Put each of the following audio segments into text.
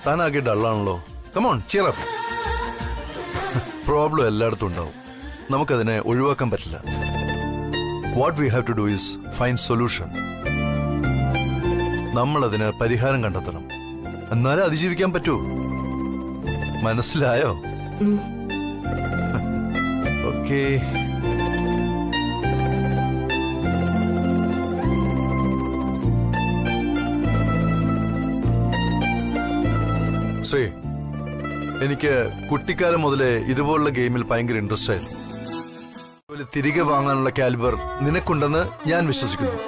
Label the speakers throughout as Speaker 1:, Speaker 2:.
Speaker 1: താനാകെ ഡള്ളാണല്ലോ. Come on cheer up. Problem എല്ലായിടത്തും ഉണ്ടാവും, നമുക്കതിനെ ഒഴിവാക്കാൻ പറ്റില്ല. What we have to do is find solution. നമ്മൾ അതിന് പരിഹാരം കണ്ടെത്തണം, എന്നാലേ അതിജീവിക്കാൻ പറ്റൂ. മനസ്സിലായോ? ഓക്കേ. ശ്രീ, എനിക്ക് കുട്ടിക്കാലം മുതലേ ഇതുപോലുള്ള ഗെയിമിൽ ഭയങ്കര ഇൻട്രസ്റ്റ് ആയിരുന്നു. തിരികെ വാങ്ങാനുള്ള കാലിബർ നിനക്കുണ്ടെന്ന് ഞാൻ വിശ്വസിക്കുന്നു.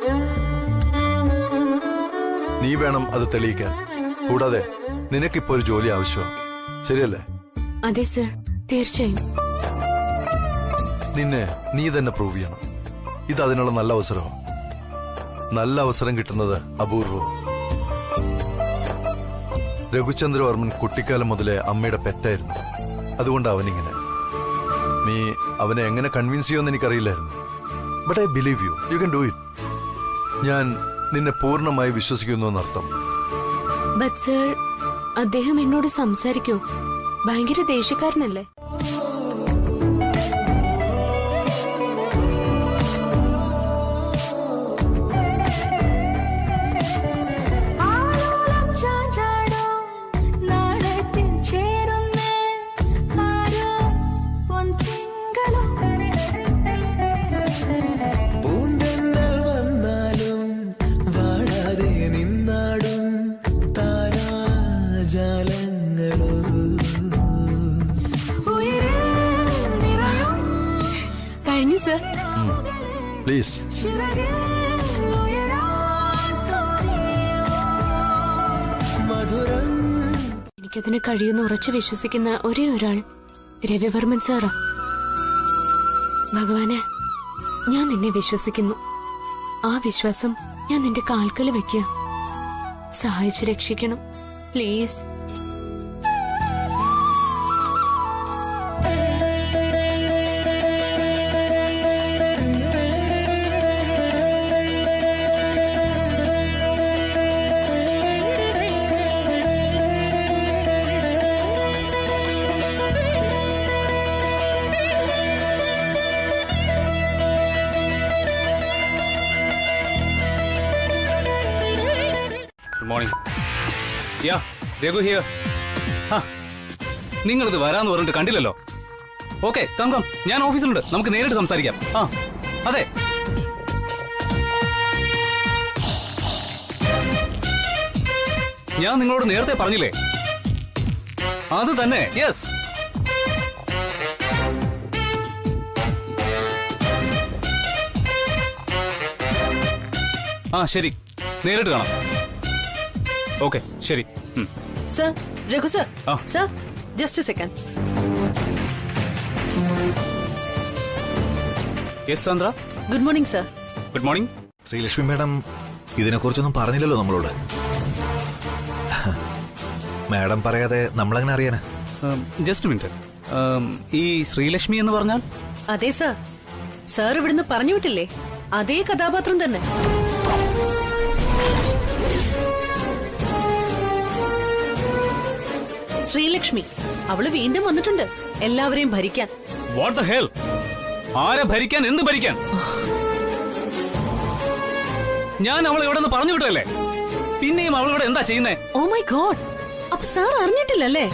Speaker 1: നീ വേണം അത് തെളിയിക്കാൻ. കൂടാതെ നിനക്കിപ്പോ ഒരു ജോലി ആവശ്യമാണ്, ശരിയല്ലേ?
Speaker 2: അതെ സർ, തീർച്ചയായും.
Speaker 1: നിന്നെ നീ തന്നെ പ്രൂവ് ചെയ്യണം. ഇത് അതിനുള്ള നല്ല അവസരമാണ്. നല്ല അവസരം കിട്ടുന്നത് അപൂർവം. രഘുചന്ദ്രവർമ്മൻ കുട്ടിക്കാലം മുതലേ അമ്മയുടെ പെറ്റായിരുന്നു. അതുകൊണ്ട് അവനിങ്ങനെ. നീ അവനെ എങ്ങനെ കൺവിൻസ് ചെയ്യുമെന്ന് എനിക്കറിയില്ലായിരുന്നു. But I believe you. You can do it. ഞാൻ നിന്നെ പൂർണ്ണമായി വിശ്വസിക്കുന്നു എന്നർത്ഥം.
Speaker 2: ബട്ട് സർ, അദ്ദേഹം എന്നോട് സംസാരിക്കൂ? ഭയങ്കര ദേഷ്യക്കാരനല്ലേ? കഴിഞ്ഞു സർ.
Speaker 1: പ്ലീസ്.
Speaker 2: എനിക്കതിന് കഴിയുന്ന ഉറച്ചു വിശ്വസിക്കുന്ന ഒരേ ഒരാൾ രവിവർമ്മൻ സാറാ. ഭഗവാനെ, ഞാൻ നിന്നെ വിശ്വസിക്കുന്നു. ആ വിശ്വാസം ഞാൻ നിന്റെ കാൽക്കല് വെക്കുക. സഹായിച്ച് രക്ഷിക്കണം please.
Speaker 3: Morning. Yeah, Raghu here. നിങ്ങളിത് വരാന്ന് പറഞ്ഞിട്ട് കണ്ടില്ലല്ലോ. ഓക്കെ, കം കം, ഞാൻ ഓഫീസിലുണ്ട്, നമുക്ക് നേരിട്ട് സംസാരിക്കാം. അതെ. ഞാൻ നിങ്ങളോട് നേരത്തെ പറഞ്ഞില്ലേ, അത് തന്നെ. യെസ്. ശരി, നേരിട്ട് കാണാം. ഓക്കെ, ശരി.
Speaker 4: Sir, Raghu sir. Sir, just a second.
Speaker 3: Yes Sandra.
Speaker 4: Good morning sir.
Speaker 3: Good morning.
Speaker 5: Sreelakshmi madam ഇതിനെക്കുറിച്ചൊന്നും പറഞ്ഞില്ലല്ലോ നമ്മളോട്. മാഡം പറയാതെ നമ്മളെങ്ങനെ അറിയാനാ?
Speaker 3: Just minute. ഈ ശ്രീലക്ഷ്മി എന്ന് പറഞ്ഞാൽ?
Speaker 4: അതെ സർ, സാർ ഇവിടുന്ന് പറഞ്ഞു വിട്ടില്ലേ, അതേ കഥാപാത്രം തന്നെ. ശ്രീലക്ഷ്മി, അവള് വീണ്ടും വന്നിട്ടുണ്ട് എല്ലാവരെയും ഭരിക്കാൻ.
Speaker 3: What the hell? ആരെ ഭരിക്കാൻ? എന്ത് ഭരിക്കാൻ? ഞാൻ അവളെ ഇവിടെ നിന്ന് പറഞ്ഞു വിട്ടല്ലേ, പിന്നെയും അവൾ ഇവിടെ എന്താ ചെയ്യുന്നേ?
Speaker 4: ഓ മൈ ഗോഡ്, അപ്പൊ സാർ അറിഞ്ഞിട്ടില്ലല്ലേ?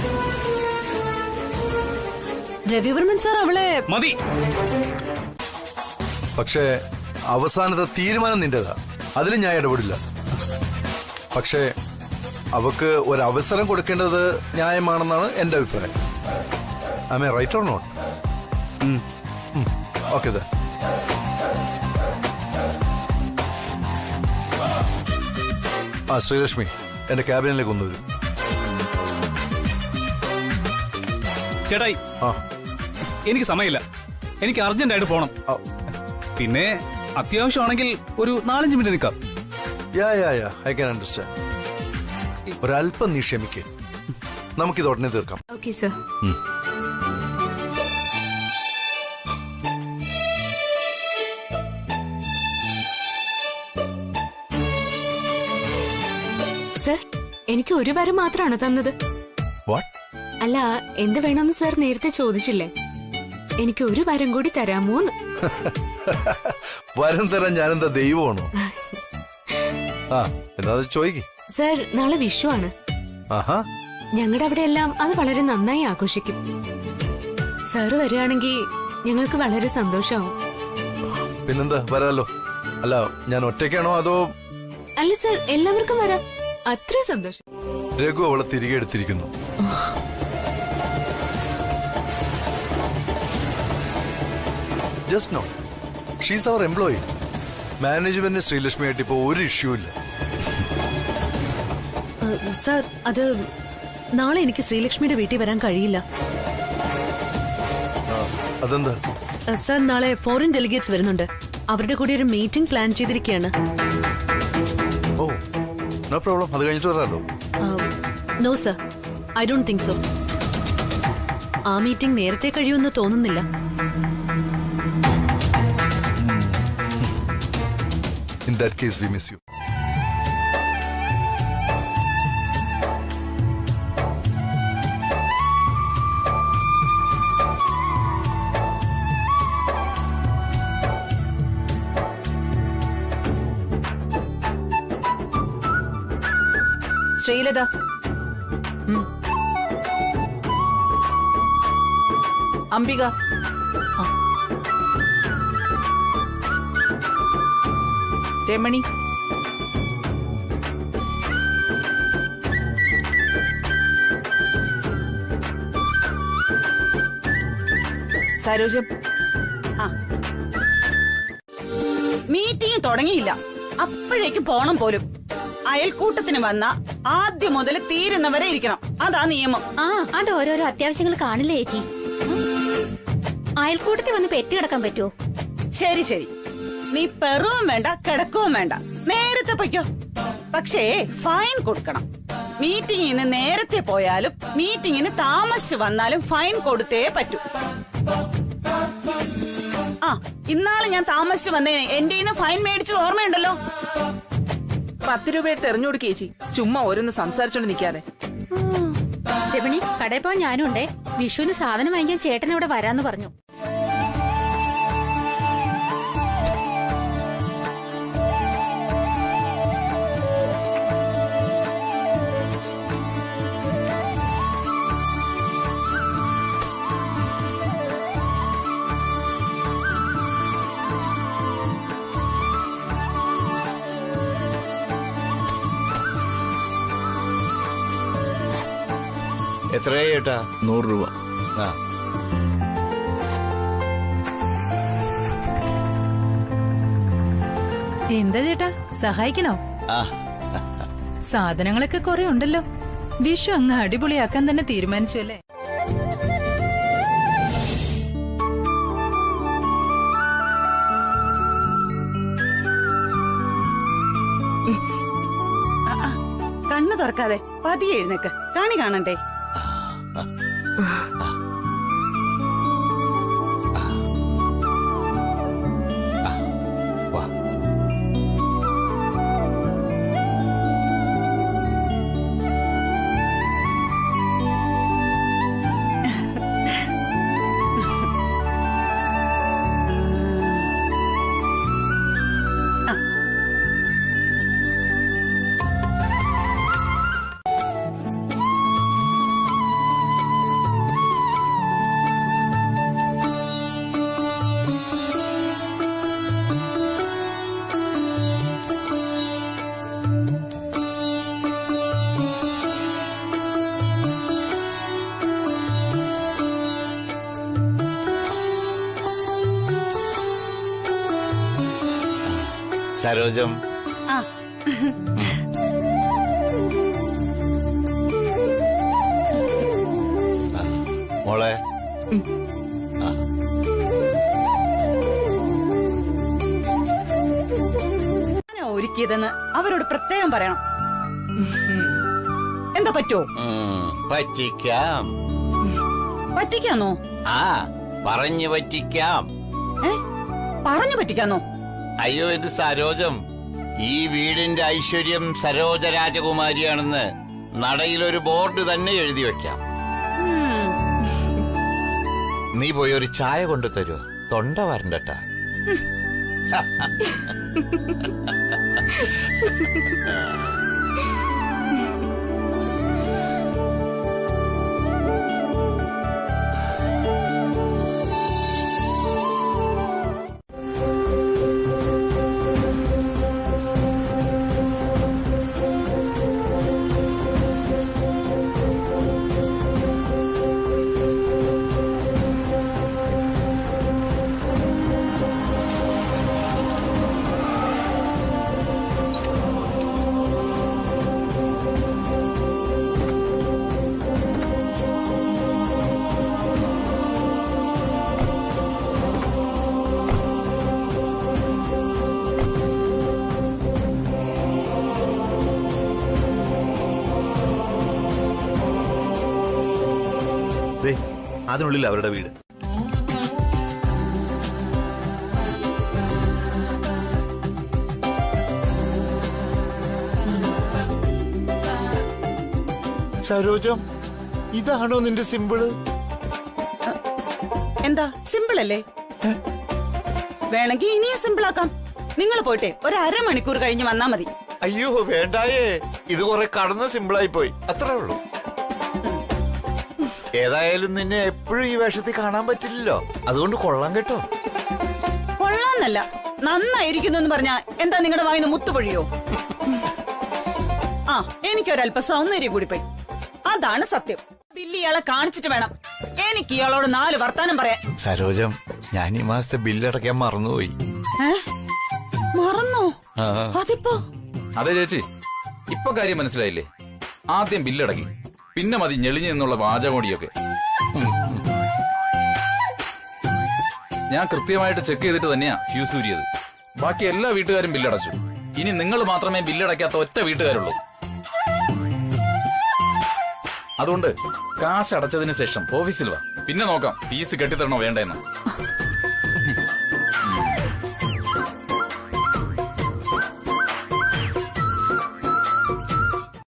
Speaker 4: രവിവർമ്മൻ സാർ അവളെ...
Speaker 3: മതി.
Speaker 1: പക്ഷേ അവസാനത്തെ തീരുമാനം നിന്റേതാ, അതിൽ ഞാൻ ഇടപെടില്ല. പക്ഷേ അവക്ക് ഒരവസരം കൊടുക്കേണ്ടത് ന്യായമാണെന്നാണ് എന്റെ അഭിപ്രായം. Am I right or not? Okay. Sreelakshmi, എന്റെ ക്യാബിനിലേക്ക് കൊണ്ടുവരും.
Speaker 3: ചേട്ടായി, എനിക്ക് സമയമില്ല, എനിക്ക് അർജന്റ് ആയിട്ട് പോണം. പിന്നെ അത്യാവശ്യമാണെങ്കിൽ ഒരു 4-5 മിനിറ്റ് നിൽക്കാം.
Speaker 1: I can understand. ഒരല്പം നീ ക്ഷമിക്കേ, നമുക്കിത് ഉടനെ തീർക്കാം.
Speaker 2: Okay sir. സർ, എനിക്ക് ഒരു വരം മാത്രമാണ് തന്നത്.
Speaker 1: വാട്ട്?
Speaker 2: അല്ല, എന്ത് വേണമെന്ന് സാർ നേരത്തെ ചോദിച്ചില്ലേ? എനിക്ക് ഒരു വരം കൂടി തരാമോന്ന്.
Speaker 1: വരം തരാൻ ഞാനെന്താ ദൈവമാണോ? ആ എന്നാ ചോദിക്ക്.
Speaker 2: സാർ, നാളെ വിഷുവാണ്.
Speaker 1: ആഹാ.
Speaker 2: ഞങ്ങളുടെ അവിടെ എല്ലാം അത് വളരെ നന്നായി ആഘോഷിക്കും. സാറ് വരികയാണെങ്കിൽ ഞങ്ങൾക്ക് വളരെ സന്തോഷമാവും.
Speaker 1: പിന്നെന്താ, വരാലോ. അല്ല, ഞാൻ ഒറ്റയ്ക്കാണോ അതോ?
Speaker 2: അല്ല സാർ, എല്ലാവർക്കും വരാം. അത്രയും സന്തോഷം.
Speaker 1: രഘു അവളെ തിരികെ എടുത്തിരിക്കുന്നു. ജസ്റ്റ് നോ, ഷീസ് അവർ എംപ്ലോയി. മാനേജ്മെന്റിന് ശ്രീലക്ഷ്മിയായിട്ട് ഇപ്പൊ ഒരു ഇഷ്യൂ ഇല്ല.
Speaker 4: സാർ, അത് നാളെ എനിക്ക് ശ്രീലക്ഷ്മിയുടെ വീട്ടിൽ വരാൻ കഴിയില്ല.
Speaker 1: അതെന്താ?
Speaker 4: സാർ, നാളെ ഫോറിൻ ഡെലിഗേറ്റ്സ് വരുന്നുണ്ട്. അവരുടെ കൂടി ഒരു മീറ്റിംഗ് പ്ലാൻ ചെയ്തിരിക്കുകയാണ്.
Speaker 1: Oh, no problem. അത് കഴിഞ്ഞിട്ട് വരാലോ.
Speaker 4: No sir, I don't think so. ആ മീറ്റിംഗ് നേരത്തെ കഴിയുമെന്ന് തോന്നുന്നില്ല.
Speaker 1: In that case, we miss you.
Speaker 6: Sreelatha, Ambika, Ramani, Sarojam.
Speaker 7: Meeting തുടങ്ങിയില്ല, അപ്പോഴേക്കും പോണം പോലും. അയൽക്കൂട്ടത്തിന് വന്ന ആദ്യം മുതൽ തീരുന്നവരെ ഇരിക്കണം. അതാ നിയമം.
Speaker 8: അത് ഓരോരോ അത്യാവശ്യങ്ങൾ കാണില്ലേ ചേച്ചി? അയൽക്കൂട്ടത്തിൽ വന്ന് പെറ്റി കിടക്കാൻ പറ്റുമോ?
Speaker 7: ശരി ശരി, നീ പെറുവും വേണ്ട കിടക്കവും വേണ്ട, നേരത്തെ പൊയ്ക്കോ. പക്ഷേ ഫൈൻ കൊടുക്കണം. മീറ്റിംഗിന് നേരത്തെ പോയാലും മീറ്റിംഗിന് താമസിച്ചു വന്നാലും ഫൈൻ കൊടുത്തേ പറ്റൂ. ഇന്നാള് ഞാൻ താമസിച്ചു വന്നേ എന്റെ ഫൈൻ മേടിച്ചു ഓർമ്മയുണ്ടല്ലോ.
Speaker 6: 10 രൂപ തെരഞ്ഞു കൊടുക്കേച്ചി, ചുമ്മാ ഓരോന്ന് സംസാരിച്ചോണ്ട് നിക്കാതെ.
Speaker 8: രമണി, കടയിൽ പോവാൻ ഞാനും ഉണ്ടേ. വിഷുവിന് സാധനം വാങ്ങിക്കാൻ ചേട്ടൻ ഇവിടെ വരാന്ന് പറഞ്ഞു.
Speaker 5: എത്രയാ ചേട്ടാ? 100 രൂപ.
Speaker 9: എന്താ ചേട്ടാ, സഹായിക്കണോ? സാധനങ്ങളൊക്കെ കുറെ ഉണ്ടല്ലോ. വിഷു അങ്ങ് അടിപൊളിയാക്കാൻ തന്നെ തീരുമാനിച്ചു അല്ലേ?
Speaker 7: കണ്ണു തുറക്കാതെ പതിയെ എഴുന്നേക്ക്, കാണി കാണണ്ടേ.
Speaker 10: സരോജം, മോളെ,
Speaker 7: ഒരുക്കിയതെന്ന് അവരോട് പ്രത്യേകം പറയണം. എന്താ പറ്റുമോ?
Speaker 10: പറ്റിക്കാം.
Speaker 7: പറ്റിക്കാന്നോ?
Speaker 10: പറഞ്ഞു പറ്റിക്കാം.
Speaker 7: പറഞ്ഞു പറ്റിക്കാന്നോ?
Speaker 10: അയ്യോ, എന്റെ സരോജം, ഈ വീടിന്റെ ഐശ്വര്യം സരോജ രാജകുമാരിയാണെന്ന് നടയിലൊരു ബോർഡ് തന്നെ എഴുതി വെക്കാം. നീ പോയി ഒരു ചായ കൊണ്ടു തരുമോ? തൊണ്ട വരണ്ടട്ടാ.
Speaker 5: അതിനുള്ളിൽ അവരുടെ വീട്.
Speaker 10: സരോജം, ഇതാണോ നിന്റെ സിമ്പിള്?
Speaker 7: എന്താ സിമ്പിൾ അല്ലേ? വേണമെങ്കിൽ ഇനിയും സിമ്പിൾ ആക്കാം. നിങ്ങൾ പോയിട്ടെ ഒരു അരമണിക്കൂർ കഴിഞ്ഞ് വന്നാ മതി.
Speaker 10: അയ്യോ വേണ്ടായേ, ഇത് കുറെ കടന്ന സിമ്പിളായി പോയി, അത്രേ ഉള്ളൂ. ഏതായാലും നിന്നെ എപ്പോഴും ഈ വേഷത്തിൽ കാണാൻ പറ്റില്ലല്ലോ, അതുകൊണ്ട് കൊള്ളാം കേട്ടോ.
Speaker 7: കൊള്ളാന്നല്ല, നന്നായിരിക്കുന്നു എന്ന് പറഞ്ഞാ എന്താ നിങ്ങളുടെ വായിന്ന് മുത്തുപൊഴിയോ? ആ, എനിക്കൊരല്പ സൗന്ദര്യം കൂടി പോയി, അതാണ് സത്യം. ബില്ല് ഇയാളെ കാണിച്ചിട്ട് വേണം എനിക്ക് ഇയാളോട് 4 വർത്താനം പറയാൻ.
Speaker 10: സരോജം, ഞാൻ ഈ മാസത്തെ ബില്ലടയ്ക്കാൻ മറന്നുപോയി.
Speaker 7: മറന്നോ? അതിപ്പോ?
Speaker 11: അതെ ചേച്ചി, ഇപ്പൊ കാര്യം മനസ്സിലായില്ലേ? ആദ്യം ബില്ലടക്കി, പിന്നെ മതി ഞെളിഞ്ഞു നിന്നുള്ള വാചകോടിയൊക്കെ. ഞാൻ കൃത്യമായിട്ട് ചെക്ക് ചെയ്തിട്ട് തന്നെയാ ഫ്യൂസ് ഊരിയത്. ബാക്കി എല്ലാ വീട്ടുകാരും ബില്ലടച്ചു. ഇനി നിങ്ങൾ മാത്രമേ ബില്ലടയ്ക്കാത്ത ഒറ്റ വീട്ടുകാരുള്ളൂ. അതുകൊണ്ട് കാശ് അടച്ചതിന് ശേഷം ഓഫീസിൽ വാ, പിന്നെ നോക്കാം ഫീസ് കെട്ടിത്തരണോ വേണ്ടെന്ന്.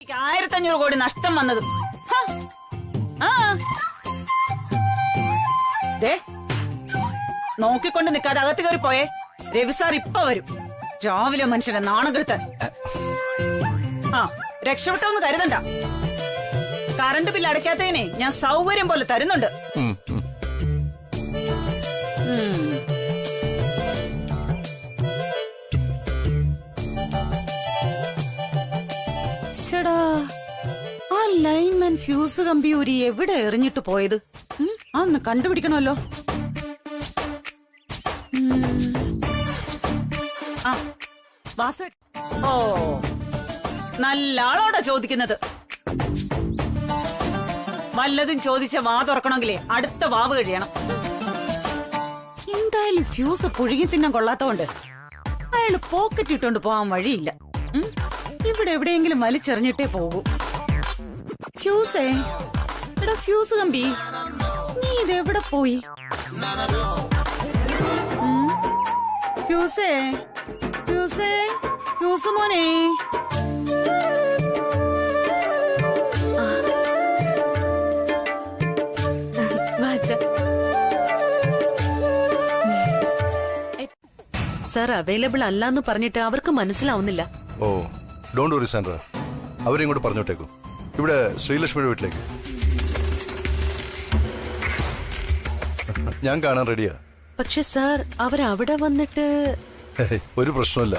Speaker 7: 1500 കോടി നഷ്ടം വന്നത്. നോക്കിക്കൊണ്ട് നിൽക്കാതെ അകത്ത് കയറി പോയേ. രവി സാർ ഇപ്പൊ വരും. രാവിലെ മനുഷ്യനെ നാണം കെടുത്താൻ. രക്ഷപ്പെട്ടോന്ന് കരുതണ്ട. കറണ്ട് ബില്ല് അടയ്ക്കാത്തതിനെ ഞാൻ സൗകര്യം പോലെ തരുന്നുണ്ട്. ചേടാ, ആ ലൈൻമാൻ ഫ്യൂസ് കമ്പി ഊരി എവിടെ എറിഞ്ഞിട്ട് പോയത്? അന്ന് കണ്ടുപിടിക്കണമല്ലോ. ഓ, നല്ല ആളോടാ ചോദിക്കുന്നത്. വല്ലതും ചോദിച്ച വാ തുറക്കണമെങ്കിലേ അടുത്ത വാവ് കഴിയണം. എന്തായാലും ഫ്യൂസ് പുഴുങ്ങി തിന്നാൻ കൊള്ളാത്തോണ്ട് അയാള് പോക്കറ്റ് ഇട്ടോണ്ട് പോവാൻ വഴിയില്ല. ഇവിടെ എവിടെയെങ്കിലും വലിച്ചെറിഞ്ഞിട്ടേ പോകൂ. ഫ്യൂസേ, എടാ ഫ്യൂസ് കമ്പി, നീ ഇതെവിടെ പോയി? ഫ്യൂസേ, ഫ്യൂസേ, ഫ്യൂസ് മോനെ.
Speaker 4: സർ അവൈലബിൾ അല്ലാന്ന് പറഞ്ഞിട്ട് അവർക്ക് മനസ്സിലാവുന്നില്ല.
Speaker 1: ഓ, ഡോണ്ട് വറി സാൻഡ്ര, അവരെ ഇങ്ങോട്ട് പറഞ്ഞോട്ടേക്കും. ഇവിടെ ശ്രീലക്ഷ്മിയുടെ വീട്ടിലേക്ക് ഞാൻ കാണാൻ റെഡിയാ.
Speaker 4: പക്ഷെ സാർ അവരവിടെ വന്നിട്ട്
Speaker 1: ഒരു പ്രശ്നമില്ല.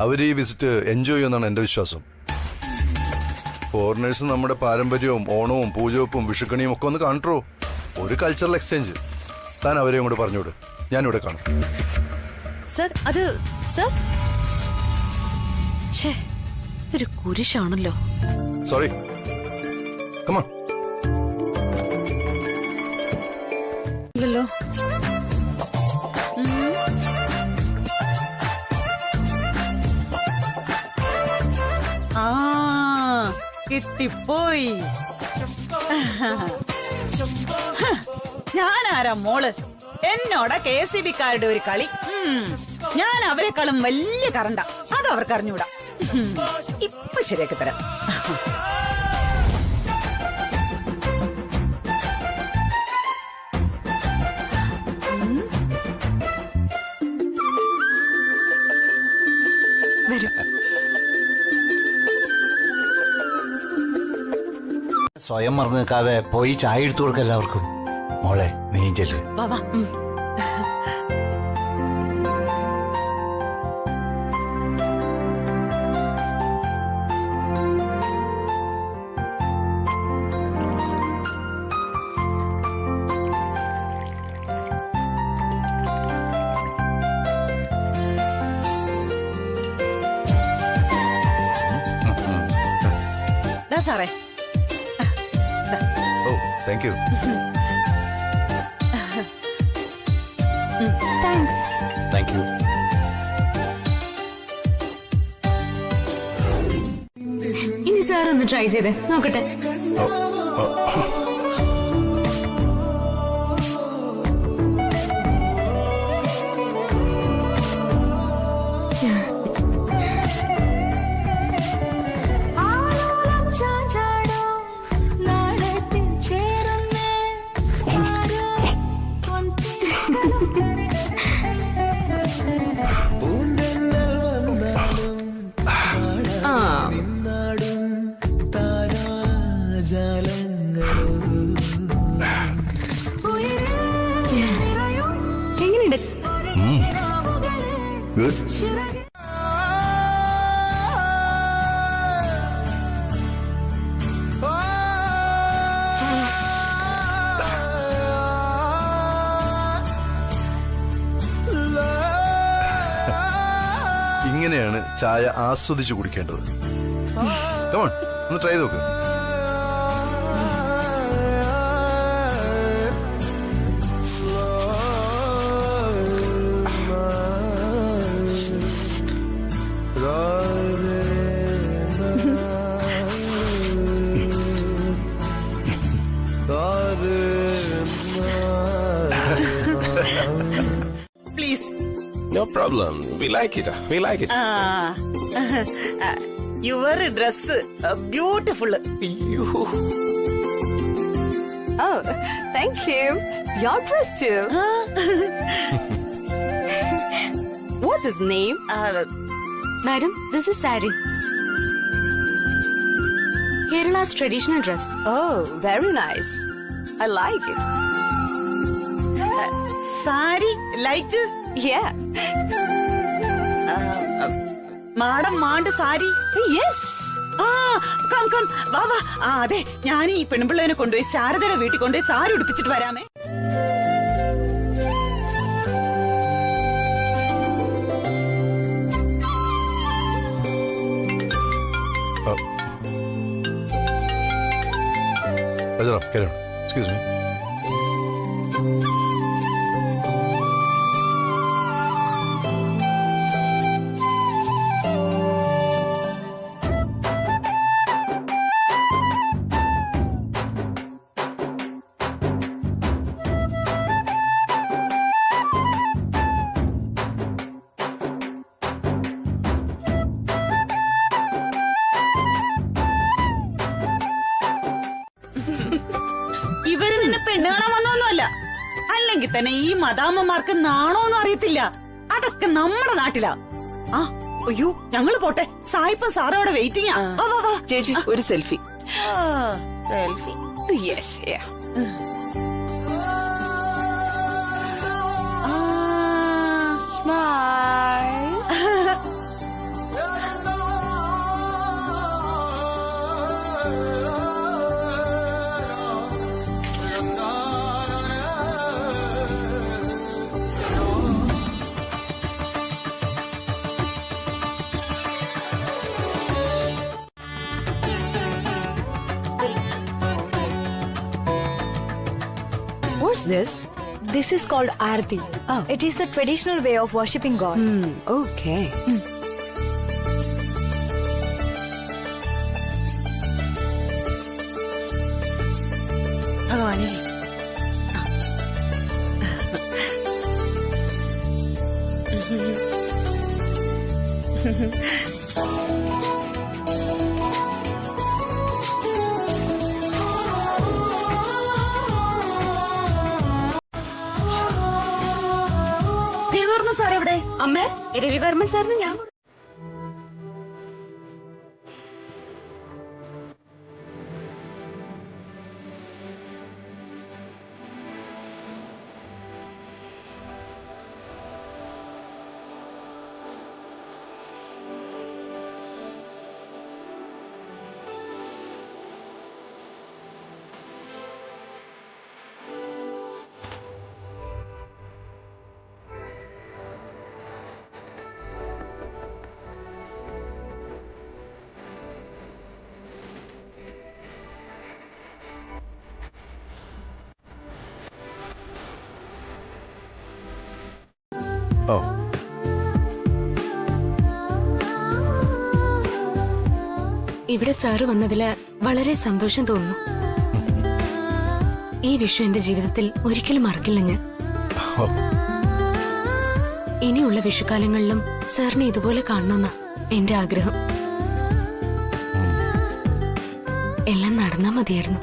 Speaker 1: അവർ ഈ വിസിറ്റ് എൻജോയ് ചെയ്യുമെന്നാണ് എന്റെ വിശ്വാസം. ഫോറിനേഴ്സ് നമ്മുടെ പാരമ്പര്യവും ഓണവും പൂജവെപ്പും വിഷുക്കണിയും ഒക്കെ ഒന്ന് കാണട്ടോ. ഒരു കൾച്ചറൽ എക്സ്ചേഞ്ച്. താൻ അവരെയും കൂടെ പറഞ്ഞോട്, ഞാനിവിടെ കാണും.
Speaker 4: സർ അത് സർ ഒരു കുരിശാണല്ലോ.
Speaker 1: സോറി, കമാ.
Speaker 7: ഇല്ലല്ലോ. കിട്ടിപ്പോയി. ഞാനാരാ മോള്? എന്നോടാ KCB-ക്കാരുടെ ഒരു കളി. ഞാൻ അവരെക്കാളും വലിയ കറണ്ട, അത് അവർക്ക് അറിഞ്ഞൂടാ. ഇപ്പൊ ശരിയാക്കി തരാം.
Speaker 10: സ്വയം മറന്നു നിൽക്കാതെ പോയി ചായ എടുത്തു കൊടുക്ക എല്ലാവർക്കും. മോളെ നീ ചെല്ല്.
Speaker 7: വാ വാ. സാറേ.
Speaker 1: ഓ താങ്ക് യു.
Speaker 10: Thank you.
Speaker 2: ഇനി സാർ ഒന്ന് ട്രൈ ചെയ്തേ നോക്കട്ടെ. എങ്ങനെയുണ്ട്?
Speaker 1: ഇങ്ങനെയാണ് ചായ ആസ്വദിച്ച് കുടിക്കേണ്ടത്. Come on, ഒന്ന് ട്രൈ നോക്ക്.
Speaker 7: Please.
Speaker 12: No problem. We like it. We like it.
Speaker 7: Your dress beautiful.
Speaker 2: Oh, thank you. Your dress too. What's his name? Madam, this is sari. Kerala's traditional dress. Oh, very nice. I like it.
Speaker 7: Sari like.
Speaker 2: Yeah.
Speaker 7: Madam മാണ്ട് sari.
Speaker 2: Yes.
Speaker 7: Come come വാ വാ. അതെ, ഞാൻ ഈ പെൺപിള്ളേനെ കൊണ്ടുപോയി ശാരദയുടെ വീട്ടിൽ കൊണ്ടുപോയി sari ഉടുപ്പിച്ചിട്ട് വരാമേ.
Speaker 1: Excuse me.
Speaker 7: ഇവര് നിന്നെ പെണ്ണ് കാണാൻ വന്നൊന്നുമല്ല. അല്ലെങ്കിൽ തന്നെ ഈ മദാമ്മമാർക്ക് നാണോന്നും അറിയത്തില്ല. അതൊക്കെ നമ്മുടെ നാട്ടിലാ. അയ്യോ ഞങ്ങള് പോട്ടെ. സായിപ്പ സാറോടെ വെയിറ്റിംഗ്.
Speaker 6: ചേച്ചി ഒരു selfie.
Speaker 7: Selfie.
Speaker 2: Yes, yeah. Smile. What's this?
Speaker 13: This is called Aarti.
Speaker 2: Oh.
Speaker 13: It is the traditional way of worshipping God.
Speaker 2: Okay.
Speaker 7: ഭഗവാനേ. രവിവർമ്മ സാർ എവിടെ?
Speaker 2: അമ്മേ, രവിവർമ്മൻ സാറിന് ഞാൻ
Speaker 1: ഓ
Speaker 2: ഇവിടെ സാറ് വന്നതില് വളരെ സന്തോഷം തോന്നുന്നു. ഈ വിഷു എന്റെ ജീവിതത്തിൽ ഒരിക്കലും മറക്കില്ല ഞാൻ. ഇനിയുള്ള വിഷുക്കാലങ്ങളിലും സാറിനെ ഇതുപോലെ കാണണമെന്നാ എന്റെ ആഗ്രഹം. എല്ലാം നടന്നാ മതിയായിരുന്നു.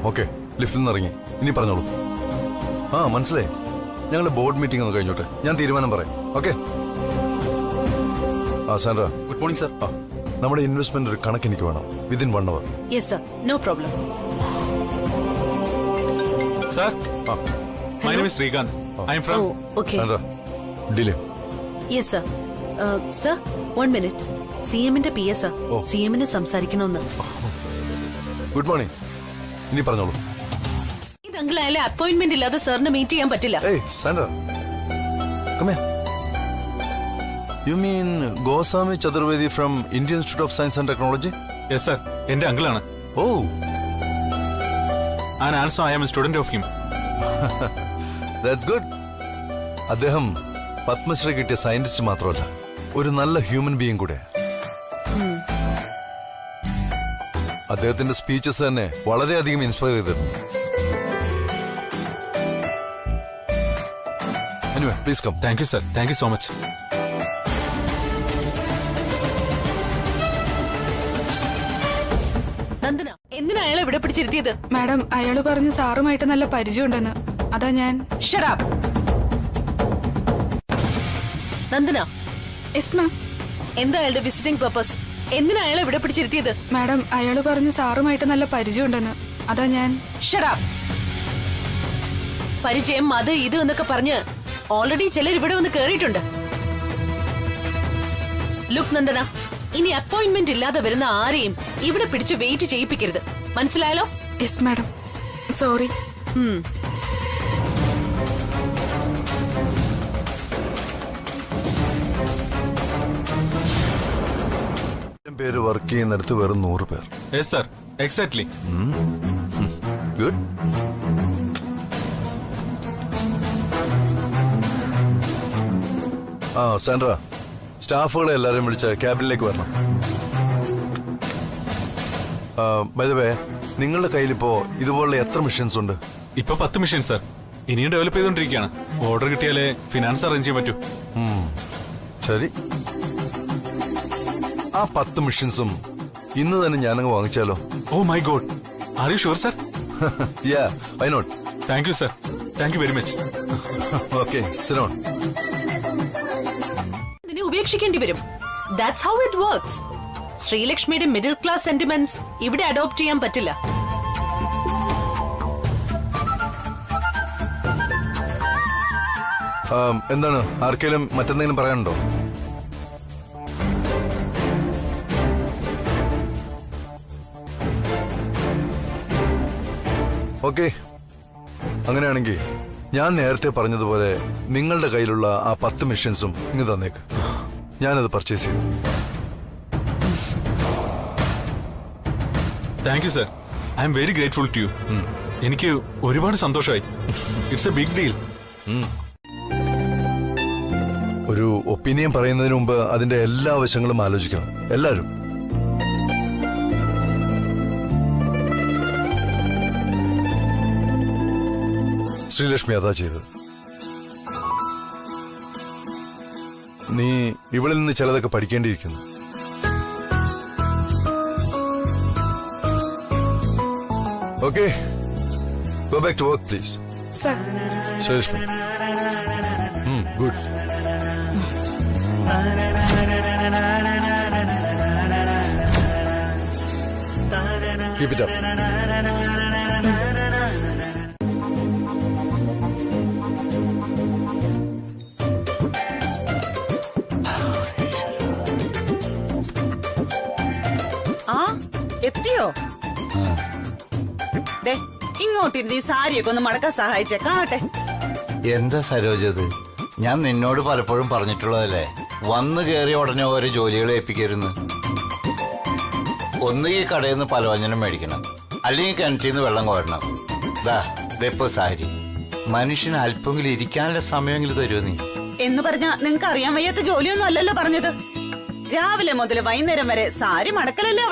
Speaker 1: ഓക്കെ, ലിഫ്റ്റിൽ നിന്ന് ഇറങ്ങി. ഇനി പറഞ്ഞോളൂ. മനസ്സിലായി. ഞങ്ങൾ ബോർഡ് മീറ്റിംഗ് ഒന്ന് കഴിഞ്ഞോട്ടെ, ഞാൻ തീരുമാനം പറയാം. Okay. Sandra,
Speaker 3: good morning sir.
Speaker 1: നമ്മുടെ ഇൻവെസ്റ്റ്മെന്റ് ഒരു കണക്ക് എനിക്ക് വേണം, within 1 hour.
Speaker 4: Yes sir, no problem.
Speaker 14: Sir, my name is Srikanth. I am from.
Speaker 4: Okay.
Speaker 1: Sandra, delay.
Speaker 4: Yes sir. Sir, 1 minute. സിഎമ്മിന്റെ പി എസ് സിഎമ്മിന് സംസാരിക്കണമെന്ന്.
Speaker 1: Good morning. ഇനി പറഞ്ഞോളൂ.
Speaker 4: ഇത് അങ്കിൾ അയാളെ അപ്പോയിന്റ്മെന്റ് ഇല്ലാതെ സാറിന് മീറ്റ് ചെയ്യാൻ പറ്റില്ല.
Speaker 1: Sandra, come here. You mean Goswami Chaturvedi from Indian Institute of Science and Technology?
Speaker 14: Yes sir, എന്റെ അങ്കിളാണ്.
Speaker 1: Oh.
Speaker 14: And also I am a student of him.
Speaker 1: That's good. അദ്ദേഹം പത്മശ്രീ കിട്ടിയ സയന്റിസ്റ്റ് മാത്രമല്ല, ഒരു നല്ല ഹ്യൂമൻ ബീയിങ് കൂടെ. അദ്ദേഹത്തിന്റെ സ്പീച്ചസ് തന്നെ വളരെയധികം ഇൻസ്പയർ ചെയ്തിരുന്നു. Anyway, please come.
Speaker 14: Thank you sir. Thank you so much.
Speaker 4: Nandana, എന്തിനാ അയാളെ ഇവിടെ പിടിച്ചിരുത്തിയത്?
Speaker 15: മാഡം, അയാള് പറഞ്ഞു സാറുമായിട്ട് നല്ല പരിചയമുണ്ടെന്ന്. അതാ ഞാൻ.
Speaker 4: Shut up. Nandana.
Speaker 15: Yes ma'am.
Speaker 4: എന്താ അയാളുടെ വിസിറ്റിംഗ് പർപ്പസ്? എന്തിനാ അയാളെ ഇവിടെ പിടിച്ചിരുത്തിയത്?
Speaker 15: മാഡം, അയാള് പറഞ്ഞു സാറുമായിട്ട് നല്ല പരിചയമുണ്ടെന്ന്. അതാ ഞാൻ.
Speaker 4: Shut up. പരിചയം അത് ഇത് എന്നൊക്കെ പറഞ്ഞ് ഓൾറെഡി ചിലർ ഇവിടെ വന്ന് കേറിയിട്ടുണ്ട്. ലുക്ക് നന്ദന, ഇനി അപ്പോയിന്റ്മെന്റ് ഇല്ലാതെ വരുന്ന ആരെയും ഇവിടെ പിടിച്ച് വെയിറ്റ് ചെയ്യിപ്പിക്കരുത്. മനസ്സിലായല്ലോ?
Speaker 15: Yes madam, sorry.
Speaker 1: പേര് വർക്ക് ചെയ്യുന്നിടത്ത് വെറും 100 പേർ.
Speaker 14: Yes sir, exactly.
Speaker 1: Good. Sandra, സ്റ്റാഫുകളെ എല്ലാവരും വിളിച്ച് ക്യാബിനിലേക്ക് വരണം. ബൈ ദ വേ, നിങ്ങളുടെ കയ്യിലിപ്പോ ഇതുപോലുള്ള എത്ര മെഷീൻസ് ഉണ്ട്?
Speaker 14: ഇപ്പൊ 10 മെഷീൻസ് സർ. ഇനിയും ഡെവലപ്പ് ചെയ്തോണ്ടിരിക്കുകയാണ്. ഓർഡർ കിട്ടിയാലേ ഫിനാൻസ് അറേഞ്ച് ചെയ്യാൻ പറ്റൂ.
Speaker 1: ശരി, ആ 10 മെഷീൻസും ഇന്ന് തന്നെ ഞാനങ്ങ് വാങ്ങിച്ചാലോ?
Speaker 14: Oh my god, are you sure sir?
Speaker 1: Yeah, why not?
Speaker 14: Thank you sir. Thank you very much.
Speaker 1: Okay, sit down.
Speaker 4: നിന്നെ ഉപേക്ഷിക്കേണ്ടി വരും. That's how it works. ശ്രീലക്ഷ്മിയുടെ മിഡിൽ ക്ലാസ് സെന്റിമെന്റ്സ് ഇവിടെ അഡോപ്റ്റ് ചെയ്യാൻ പറ്റില്ല.
Speaker 1: എന്താണ്, ആർക്കെങ്കിലും മറ്റെന്തെങ്കിലും പറയാനുണ്ടോ? ഓക്കെ, അങ്ങനെയാണെങ്കിൽ ഞാൻ നേരത്തെ പറഞ്ഞതുപോലെ നിങ്ങളുടെ കയ്യിലുള്ള ആ 10 മെഷീൻസും ഇങ്ങ് തന്നേക്ക്. ഞാനത് പർച്ചേസ് ചെയ്യും.
Speaker 14: Thank you sir. I am very grateful to you. എനിക്ക് ഒരുപാട് സന്തോഷമായി. It's a big deal.
Speaker 1: ഒരു ഒപ്പീനിയൻ പറയുന്നതിന് മുമ്പ് അതിന്റെ എല്ലാ വശങ്ങളും ആലോചിക്കണം എല്ലാവരും. ശ്രീലക്ഷ്മി അതാ ചെയ്തത്. നീ ഇവളിൽ നിന്ന് ചിലതൊക്കെ പഠിക്കേണ്ടിയിരിക്കുന്നു. Okay, go back to work please.
Speaker 15: Sir.
Speaker 1: Sreelakshmi, good. Keep it up.
Speaker 7: എത്തിയോ? ദേ ഇങ്ങോട്ടിരുന്ന് ഈ സാരിയൊക്കെ ഒന്ന് മടക്കാൻ സഹായിച്ചേ, കാണട്ടെ.
Speaker 10: എന്താ സരോജത്, ഞാൻ നിന്നോട് പലപ്പോഴും പറഞ്ഞിട്ടുള്ളതല്ലേ, വന്നു കയറിയ ഉടനെ ഓരോ ജോലികൾ ഏൽപ്പിക്കരുന്ന്. ഒന്നുകിൽ കടയിൽ നിന്ന് പലവ്യഞ്ജനം മേടിക്കണം, അല്ലെങ്കിൽ കിണറ്റിൽ നിന്ന് വെള്ളം കോരണം. ഇപ്പൊ സാരി, മനുഷ്യന് അല്പമെങ്കിലും ഇരിക്കാനുള്ള സമയമെങ്കിലും തരുമോ നീ?
Speaker 7: എന്ന് പറഞ്ഞാ നിങ്ങക്ക് അറിയാൻ വയ്യാത്ത ജോലിയൊന്നും അല്ലല്ലോ പറഞ്ഞത്. രാവിലെ മുതൽ വൈകുന്നേരം വരെ സാരി മടക്കലല്ലേ